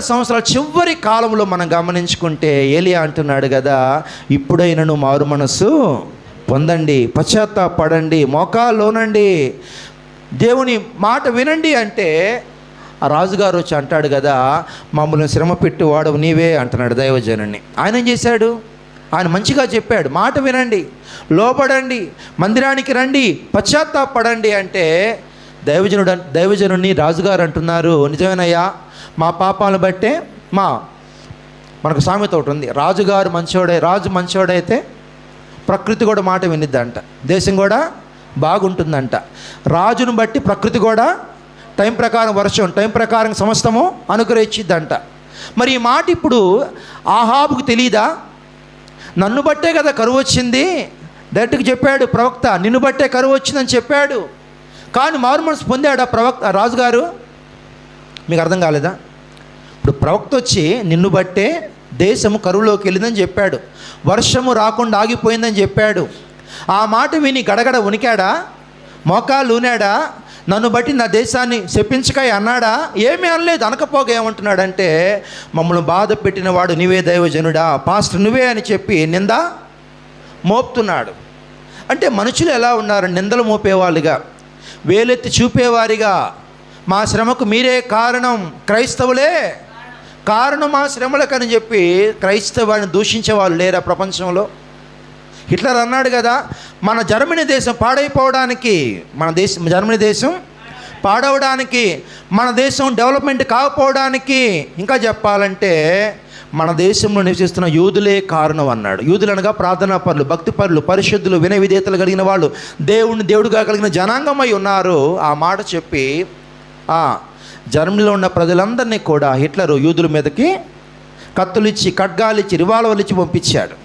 సంవత్సరాల చివరి కాలంలో మనం గమనించుకుంటే ఏలియా అంటున్నాడు కదా, ఇప్పుడైనను మారు మనస్సు పొందండి, పశ్చాత్తాపడండి, మోకాల్లోనండి, దేవుని మాట వినండి అంటే ఆ రాజుగారు వచ్చి అంటాడు కదా, మమ్మల్ని శ్రమ పెట్టి వాడవు నీవే అంటున్నాడు దైవజనుడిని. ఆయన ఏం చేశాడు? ఆయన మంచిగా చెప్పాడు, మాట వినండి, లోబడండి, మందిరానికి రండి, పశ్చాత్తాపడండి అంటే దైవజనుడిని రాజుగారు అంటున్నారు, నిజమేనయ్యా, మా పాపాలను బట్టే మనకు సామెత ఒకటి ఉంది, రాజు మంచోడైతే ప్రకృతి కూడా మాట వినిద్దంట, దేశం కూడా బాగుంటుందంట. రాజును బట్టి ప్రకృతి కూడా టైం ప్రకారం వర్షం, టైం ప్రకారం సమస్తము అనుగ్రహించిద్దంట. మరి ఈ మాట ఇప్పుడు ఆహాబుకు తెలీదా? నన్ను బట్టే కదా కరువు వచ్చింది, డైరెక్ట్గా చెప్పాడు ప్రవక్త, నిన్ను బట్టే కరువు వచ్చిందని చెప్పాడు. కానీ మారు మనసు పొందాడు ఆ రాజుగారు? మీకు అర్థం కాలేదా? ఇప్పుడు ప్రవక్త వచ్చి నిన్ను బట్టే దేశము కరువులోకి వెళ్ళిందని చెప్పాడు, వర్షము రాకుండా ఆగిపోయిందని చెప్పాడు. ఆ మాట విని గడగడ ఉనికాడా? మోకాలు ఊనాడా? నన్ను బట్టి నా దేశాన్ని శపించకాయ అన్నాడా? ఏమీ అనలేదు. అనకపోగా ఏమంటున్నాడంటే, మమ్మల్ని బాధ పెట్టిన వాడు నీవే దైవజనుడా, పాస్టర్ నువ్వే అని చెప్పి నింద మోపుతున్నాడు. అంటే మనుషులు ఎలా ఉన్నారు? నిందలు మోపేవాళ్ళుగా, వేలెత్తి చూపేవారిగా, మా శ్రమకు మీరే కారణం, క్రైస్తవులే కారణం మా శ్రమలకని చెప్పి క్రైస్తవాన్ని దూషించే వాళ్ళు లేరా ప్రపంచంలో? హిట్లర్ అన్నాడు కదా, మన జర్మనీ దేశం పాడైపోవడానికి, జర్మనీ దేశం పాడవడానికి, మన దేశం డెవలప్మెంట్ కాకపోవడానికి, ఇంకా చెప్పాలంటే మన దేశంలో నివసిస్తున్న యూదులే కారణం అన్నాడు. యూదులు అనగా ప్రార్థనా పరులు, భక్తి పరులు, పరిశుద్ధులు, వినయ విధేయతలు కలిగిన వాళ్ళు, దేవుడుగా కలిగిన జనాంగమై ఉన్నారు. ఆ మాట చెప్పి జర్మనీలో ఉన్న ప్రజలందరినీ కూడా హిట్లరు యూదుల మీదకి కత్తులిచ్చి, ఖడ్గాలిచ్చి, రివాల్వర్లు ఇచ్చి పంపించాడు.